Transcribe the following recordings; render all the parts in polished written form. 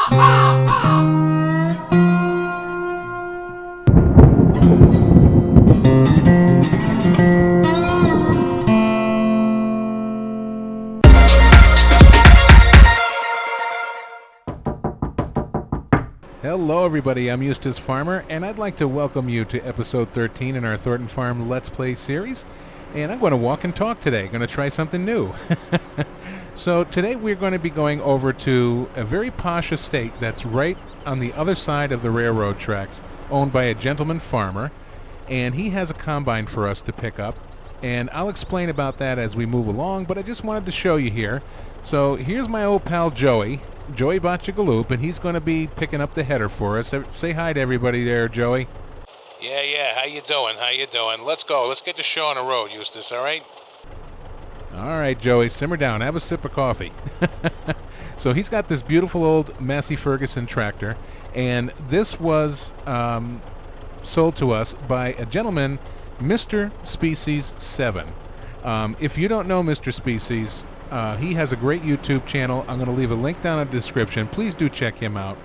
Hello everybody, I'm Eustace Pharmer, and I'd like to welcome you to episode 13 in our Thornton Farm Let's Play series. And I'm going to walk and talk today, going to try something new. So today we're going to be going over to a very posh estate that's right on the other side of the railroad tracks, owned by a gentleman farmer, and he has a combine for us to pick up. And I'll explain about that as we move along, but I just wanted to show you here. So here's my old pal Joey Botchagaloop, and he's going to be picking up the header for us. Say hi to everybody there, Joey. Yeah, how you doing? Let's go. Let's get the show on the road, Eustace, all right? All right, Joey, simmer down. Have a sip of coffee. So he's got this beautiful old Massey Ferguson tractor, and this was sold to us by a gentleman, Mr. Species 7. If you don't know Mr. Species, he has a great YouTube channel. I'm going to leave a link down in the description. Please do check him out.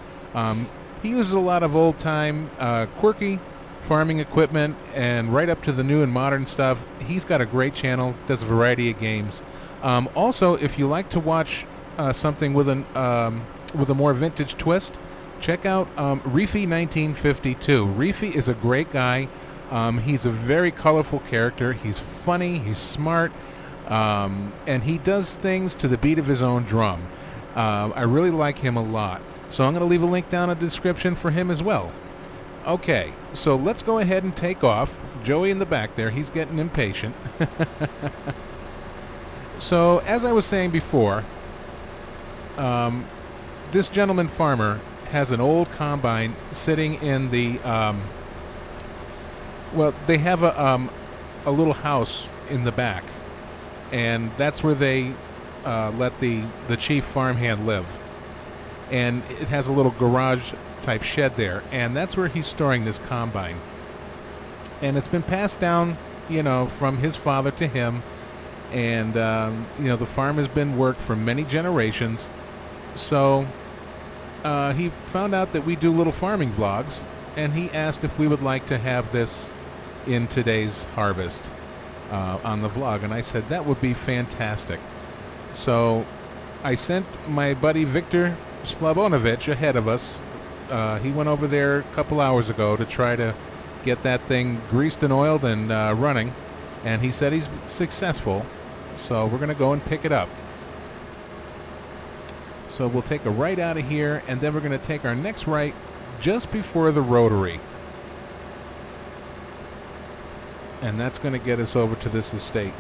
He uses a lot of old-time, quirky farming equipment, and right up to the new and modern stuff. He's got a great channel, does a variety of games. Also, if you like to watch something with a more vintage twist, check out Reefy 1952. Reefy is a great guy. He's a very colorful character. He's funny. He's smart. And he does things to the beat of his own drum. I really like him a lot. So I'm going to leave a link down in the description for him as well. Okay, so let's go ahead and take off. Joey in the back there, he's getting impatient. So as I was saying before, this gentleman farmer has an old combine sitting in the, well, they have a little house in the back. And that's where they let the chief farmhand live. And it has a little garage type shed there, and that's where he's storing this combine. And it's been passed down, from his father to him. And, the farm has been worked for many generations. So he found out that we do little farming vlogs, and he asked if we would like to have this in today's harvest. On the vlog, and I said that would be fantastic. So I sent my buddy Victor Slabonovich ahead of us. He went over there a couple hours ago to try to get that thing greased and oiled and running, and he said he's successful. So we're going to go and pick it up. So we'll take a right out of here, and then we're going to take our next right just before the rotary. And that's going to get us over to this estate.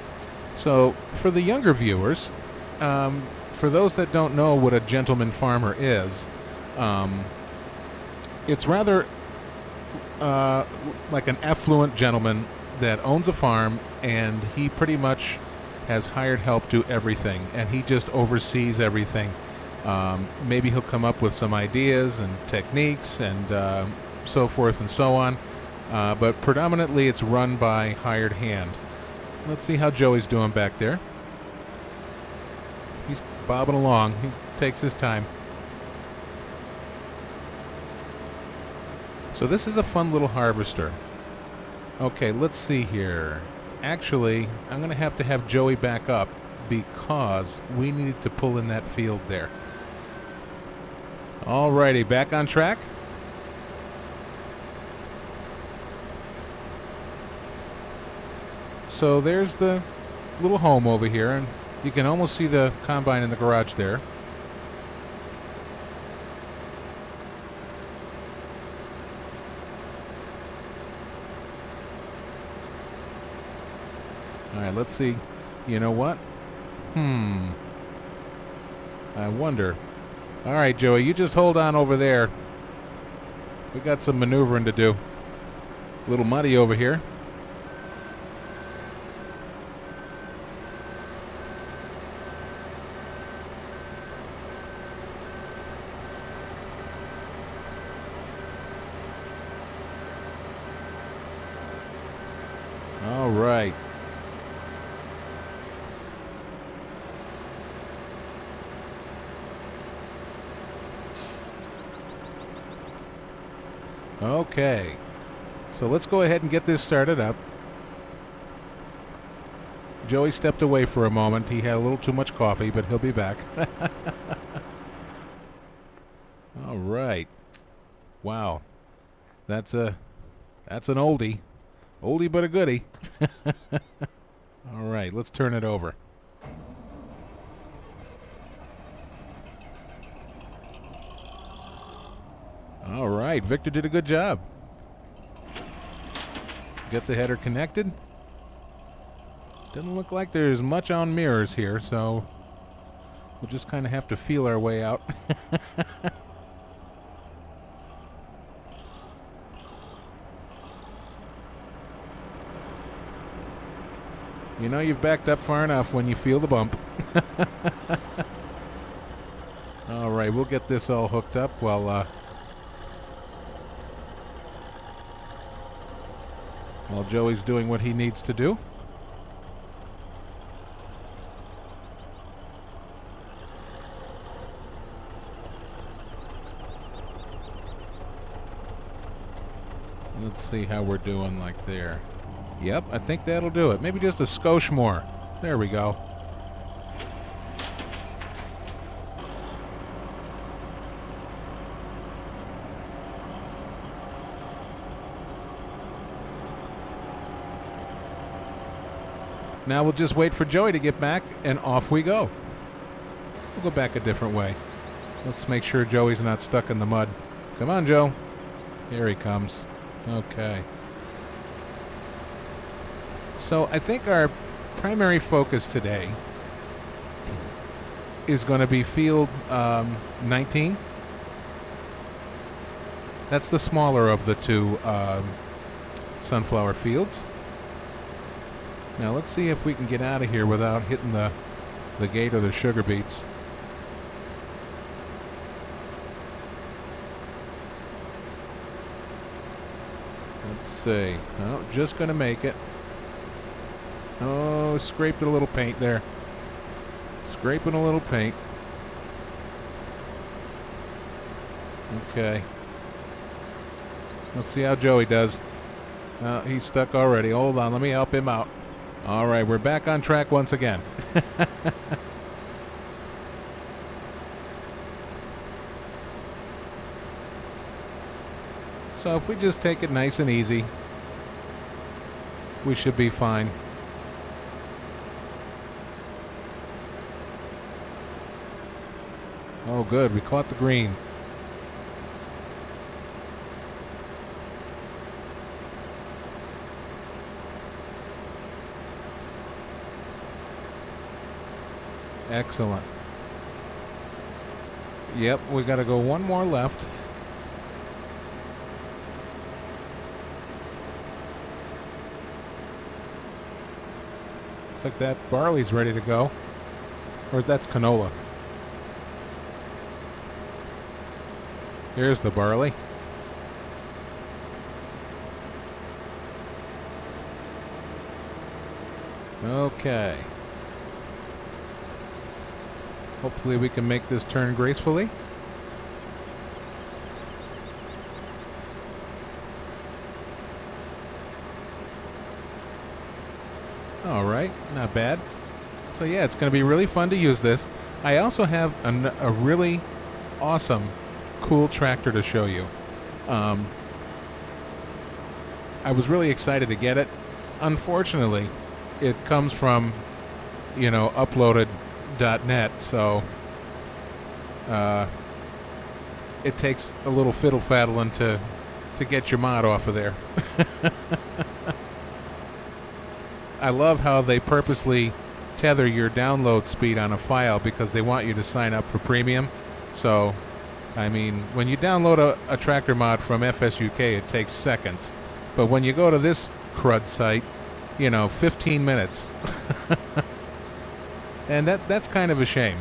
So for the younger viewers, for those that don't know what a gentleman farmer is, it's rather like an affluent gentleman that owns a farm, and he pretty much has hired help do everything, and he just oversees everything. Maybe he'll come up with some ideas and techniques and so forth and so on. But predominantly it's run by hired hand. Let's see how Joey's doing back there. He's bobbing along. He takes his time. So this is a fun little harvester. Okay, let's see here. Actually, I'm going to have Joey back up because we need to pull in that field there. Alrighty, back on track. So there's the little home over here, and you can almost see the combine in the garage there. All right, let's see. You know what? I wonder. All right, Joey, you just hold on over there. We got some maneuvering to do. A little muddy over here. All right. Okay. So let's go ahead and get this started up. Joey stepped away for a moment. He had a little too much coffee, but he'll be back. All right. Wow. That's an oldie. Oldie but a goodie. All right, let's turn it over. All right, Victor did a good job. Get the header connected. Doesn't look like there's much on mirrors here, so we'll just kind of have to feel our way out. You know you've backed up far enough when you feel the bump. All right, we'll get this all hooked up while Joey's doing what he needs to do. Let's see how we're doing like there. Yep, I think that'll do it. Maybe just a skosh more. There we go. Now we'll just wait for Joey to get back, and off we go. We'll go back a different way. Let's make sure Joey's not stuck in the mud. Come on, Joe. Here he comes. Okay. So I think our primary focus today is going to be field 19. That's the smaller of the two sunflower fields. Now let's see if we can get out of here without hitting the gate or the sugar beets. Let's see. Oh, just going to make it. Oh, scraped a little paint there. Scraping a little paint. Okay. Let's see how Joey does. He's stuck already. Hold on, let me help him out. All right, we're back on track once again. So if we just take it nice and easy, we should be fine. Oh, good. We caught the green. Excellent. Yep, we got to go one more left. Looks like that barley's ready to go. Or that's canola. Here's the barley. Okay. Hopefully we can make this turn gracefully. All right, not bad. So yeah, it's going to be really fun to use this. I also have a really awesome, cool tractor to show you. I was really excited to get it. Unfortunately, it comes from, uploaded.net, so it takes a little fiddle-faddling to get your mod off of there. I love how they purposely tether your download speed on a file because they want you to sign up for premium. So, I mean, when you download a tractor mod from FSUK, it takes seconds. But when you go to this crud site, 15 minutes. And that's kind of a shame.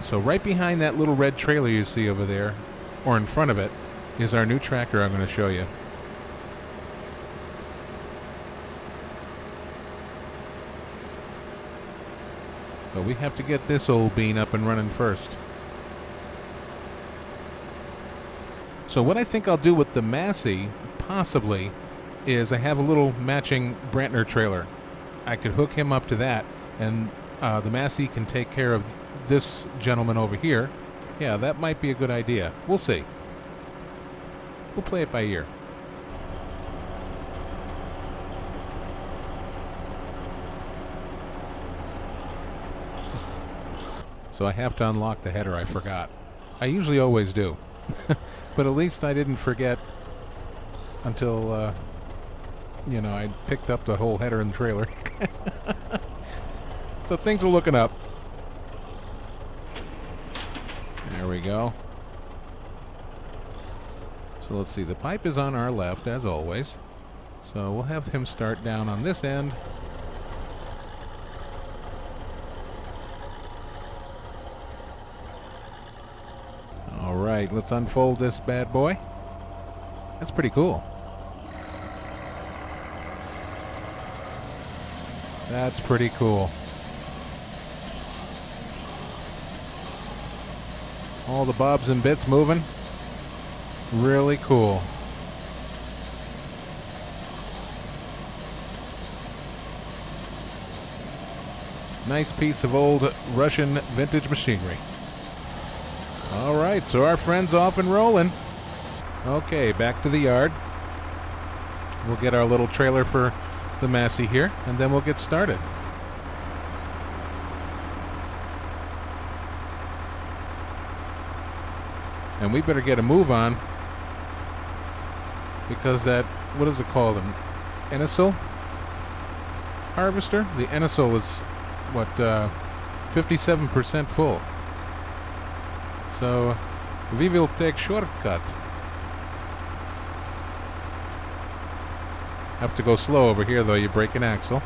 So right behind that little red trailer you see over there, or in front of it, is our new tractor I'm going to show you. But we have to get this old bean up and running first. So what I think I'll do with the Massey, possibly, is I have a little matching Brantner trailer. I could hook him up to that, and the Massey can take care of this gentleman over here. Yeah, that might be a good idea. We'll see. We'll play it by ear. So I have to unlock the header. I forgot. I usually always do. But at least I didn't forget until, you know, I picked up the whole header and trailer. So things are looking up. There we go. So let's see. The pipe is on our left, as always. So we'll have him start down on this end. All right, let's unfold this bad boy. That's pretty cool. That's pretty cool. All the bobs and bits moving. Really cool. Nice piece of old Russian vintage machinery. All right, so our friend's off and rolling. Okay, back to the yard. We'll get our little trailer for the Massey here, and then we'll get started. And we better get a move on, because that, what is it called, an Enisol harvester? The Enisol is, what, 57% full. So we will take shortcut. Have to go slow over here though, you break an axle.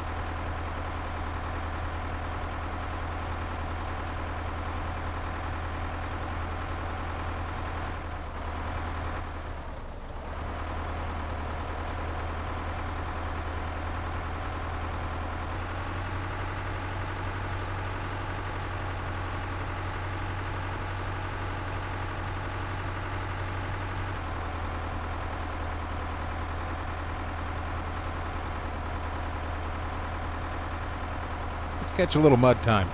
Let's catch a little mud time.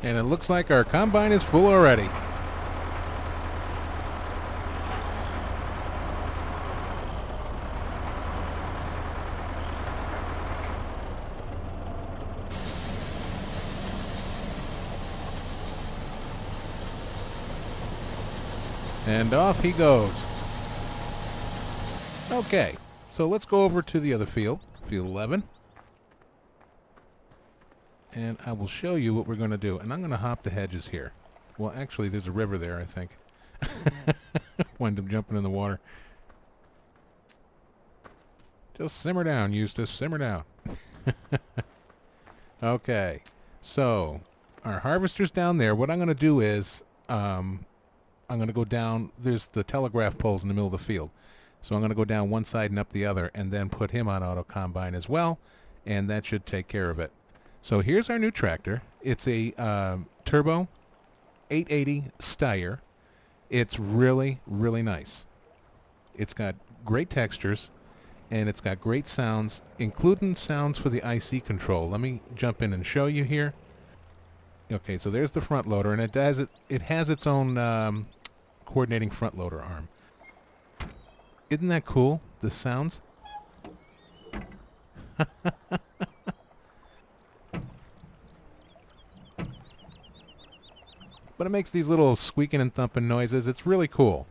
And it looks like our combine is full already. And off he goes. Okay, so let's go over to the other field, field 11. And I will show you what we're going to do. And I'm going to hop the hedges here. Well, actually, there's a river there, I think. Wind up jumping in the water. Just simmer down, Eustace, simmer down. Okay, so our harvester's down there. What I'm going to do is, I'm going to go down, there's the telegraph poles in the middle of the field. So I'm going to go down one side and up the other and then put him on auto combine as well. And that should take care of it. So here's our new tractor. It's a turbo 880 Steyr. It's really, really nice. It's got great textures and it's got great sounds, including sounds for the IC control. Let me jump in and show you here. Okay, so there's the front loader, and it has its own coordinating front loader arm. Isn't that cool? The sounds. But it makes these little squeaking and thumping noises. It's really cool.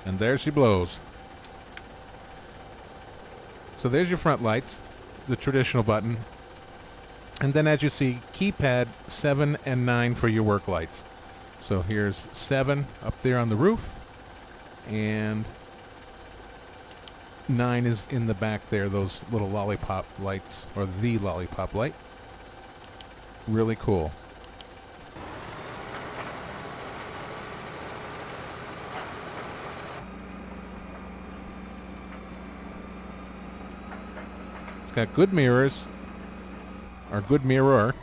And there she blows. So there's your front lights, the traditional button. And then as you see, keypad 7 and 9 for your work lights. So here's 7 up there on the roof. And 9 is in the back there, those little lollipop lights, or the lollipop light. Really cool. got good mirrors, or good mirror.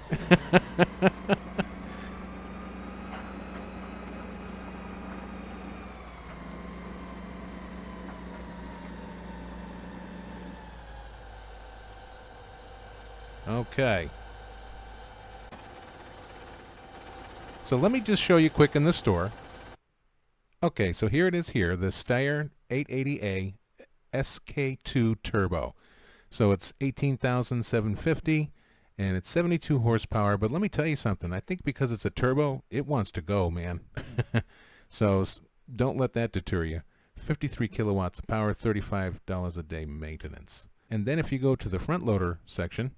Okay. So let me just show you quick in the store. Okay, so here it is here, the Steyr 880A SK2 Turbo. So it's 18,750 and it's 72 horsepower, but let me tell you something. I think because it's a turbo, it wants to go, man. So don't let that deter you. 53 kilowatts of power, $35 a day maintenance. And then if you go to the front loader section,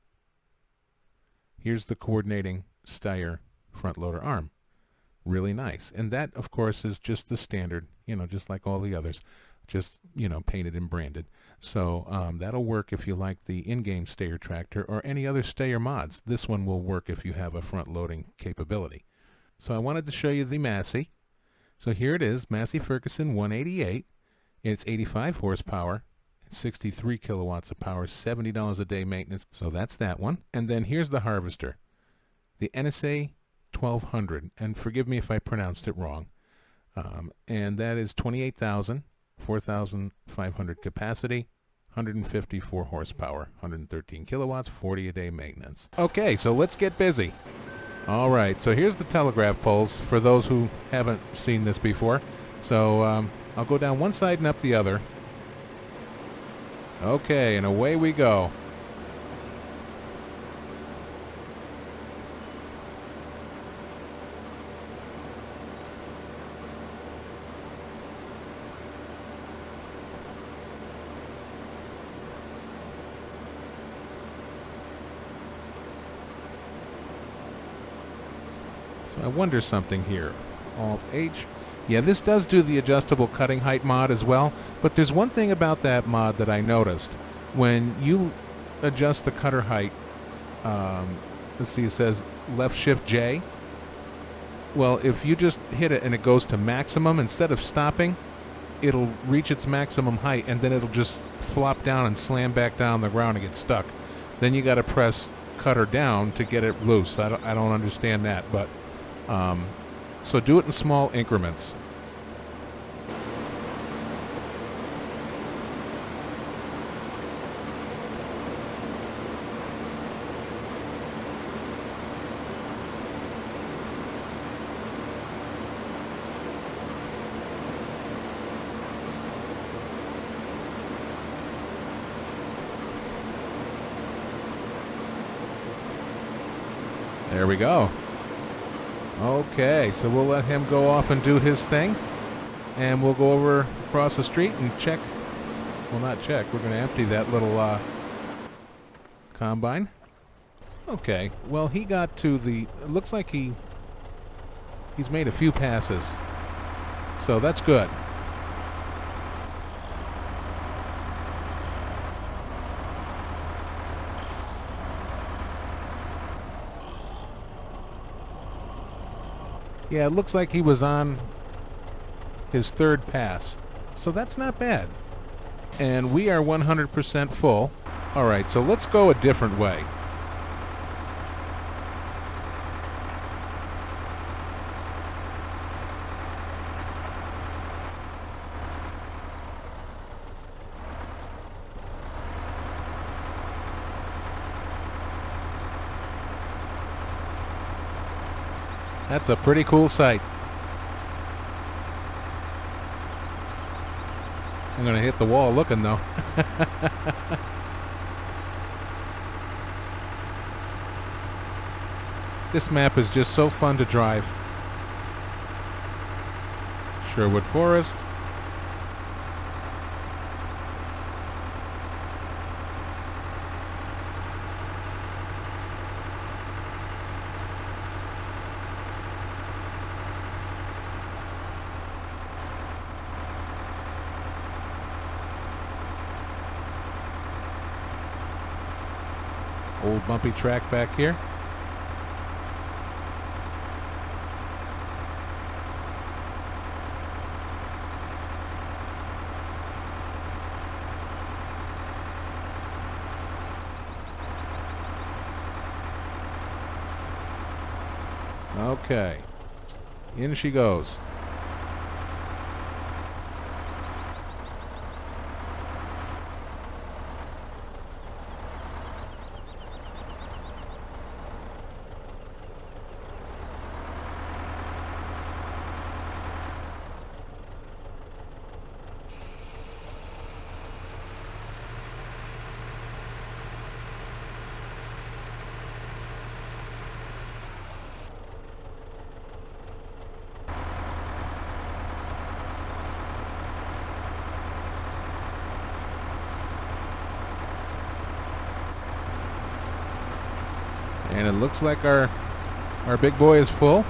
here's the coordinating Steyr front loader arm. Really nice. And that, of course, is just the standard, you know, just like all the others, just, you know, painted and branded. So that'll work if you like the in-game Steyr tractor or any other Steyr mods. This one will work if you have a front-loading capability. So I wanted to show you the Massey. So here it is, Massey Ferguson 188. It's 85 horsepower, 63 kilowatts of power, $70 a day maintenance. So that's that one. And then here's the harvester, the NSA 1200, and forgive me if I pronounced it wrong. And that is 28,000, 4,500 capacity, 154 horsepower, 113 kilowatts, 40 a day maintenance. Okay, so let's get busy. All right, so here's the telegraph poles for those who haven't seen this before. So I'll go down one side and up the other. Okay, and away we go. So I wonder something here. Alt-H. Yeah, this does do the adjustable cutting height mod as well, but there's one thing about that mod that I noticed. When you adjust the cutter height, let's see, it says left shift J. Well, if you just hit it and it goes to maximum, instead of stopping, it'll reach its maximum height and then it'll just flop down and slam back down the ground and get stuck. Then you got to press cutter down to get it loose. I don't understand that, but so do it in small increments. There we go. Okay, so we'll let him go off and do his thing, and we'll go over across the street and check. Well, not check. We're going to empty that little combine. Okay, well, he got to the. It looks like he's made a few passes, so that's good. Yeah, it looks like he was on his third pass. So that's not bad. And we are 100% full. All right, so let's go a different way. That's a pretty cool sight. I'm going to hit the wall looking, though. This map is just so fun to drive. Sherwood Forest. Old bumpy track back here. Okay. In she goes. And it looks like our big boy is full.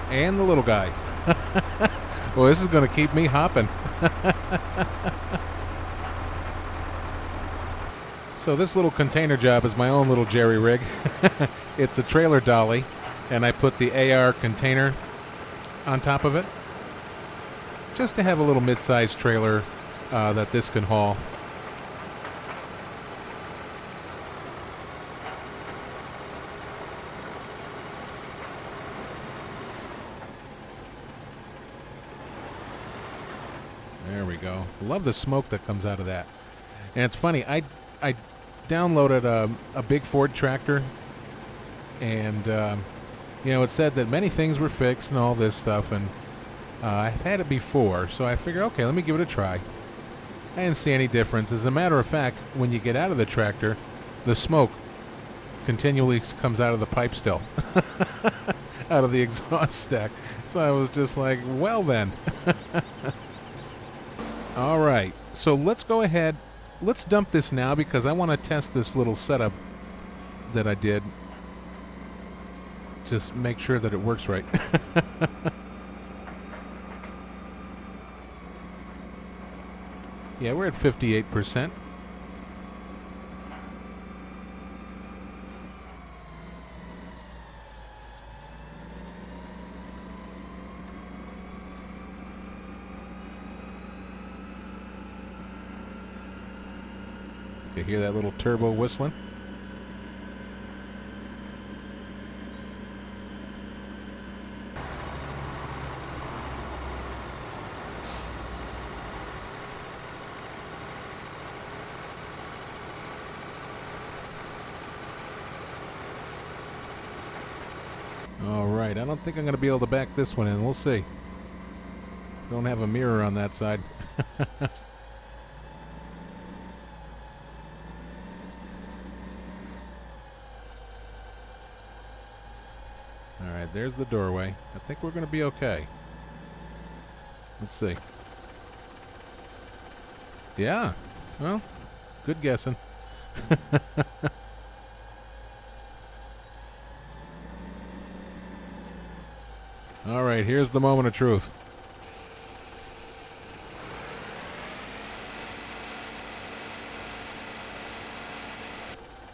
And the little guy. Well, this is going to keep me hopping. So this little container job is my own little jerry rig. It's a trailer dolly, and I put the AR container on top of it, just to have a little mid-sized trailer that this can haul. There we go. Love the smoke that comes out of that. And it's funny, I downloaded a big Ford tractor, and you know, it said that many things were fixed and all this stuff, and I've had it before, so I figured, okay, let me give it a try. I didn't see any difference. As a matter of fact, when you get out of the tractor, the smoke continually comes out of the pipe still. Out of the exhaust stack. So I was just like, well then. All right, so let's go ahead. Let's dump this now because I want to test this little setup that I did. Just make sure that it works right. Yeah, we're at 58%. You hear that little turbo whistling? All right, I don't think I'm going to be able to back this one in. We'll see. Don't have a mirror on that side. All right, there's the doorway. I think we're going to be okay. Let's see. Yeah, well, good guessing. All right, here's the moment of truth.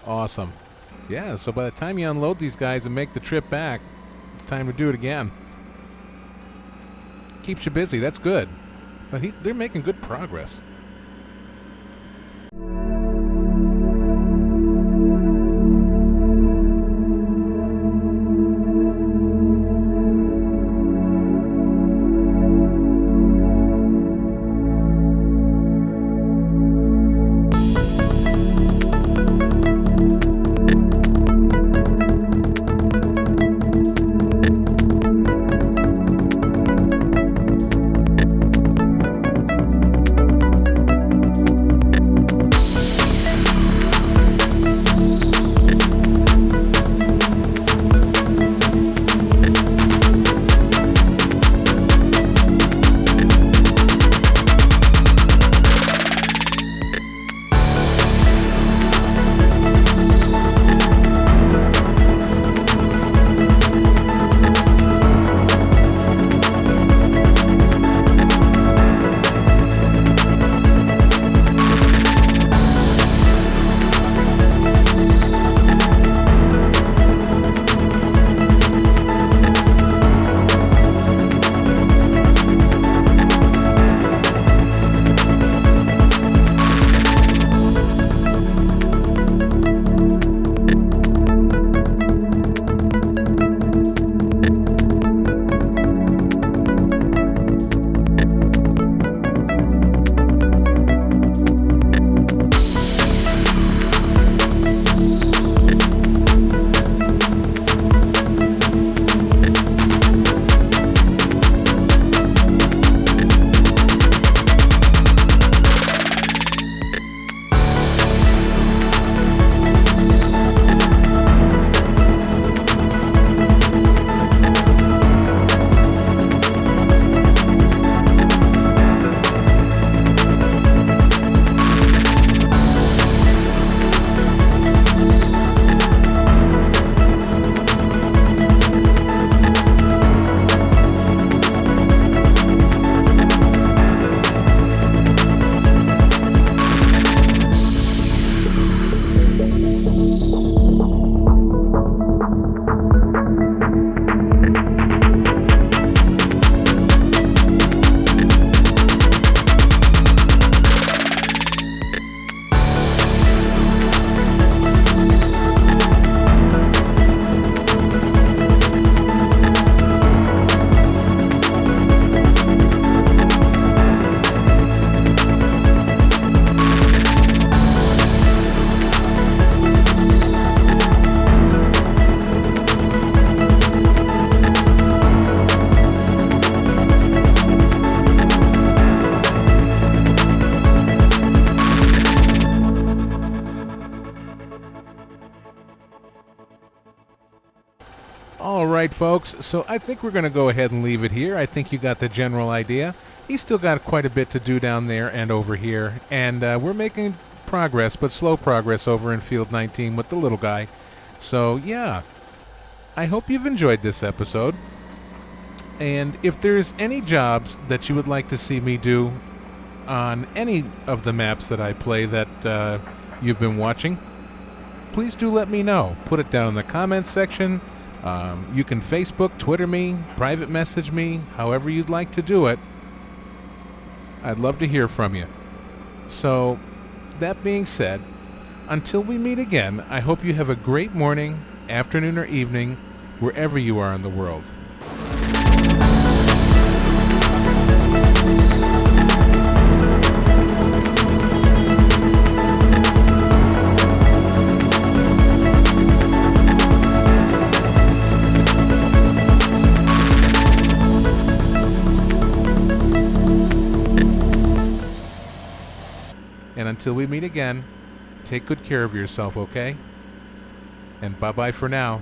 Awesome. Yeah, so by the time you unload these guys and make the trip back, it's time to do it again. Keeps you busy, that's good. But they're making good progress. All right, folks, so I think we're going to go ahead and leave it here. I think you got the general idea. He's still got quite a bit to do down there and over here, and we're making progress, but slow progress over in Field 19 with the little guy. So, yeah, I hope you've enjoyed this episode. And if there's any jobs that you would like to see me do on any of the maps that I play that you've been watching, please do let me know. Put it down in the comments section. You can Facebook, Twitter me, private message me, however you'd like to do it. I'd love to hear from you. So, that being said, until we meet again, I hope you have a great morning, afternoon, or evening, wherever you are in the world. And until we meet again, take good care of yourself, okay? And bye-bye for now.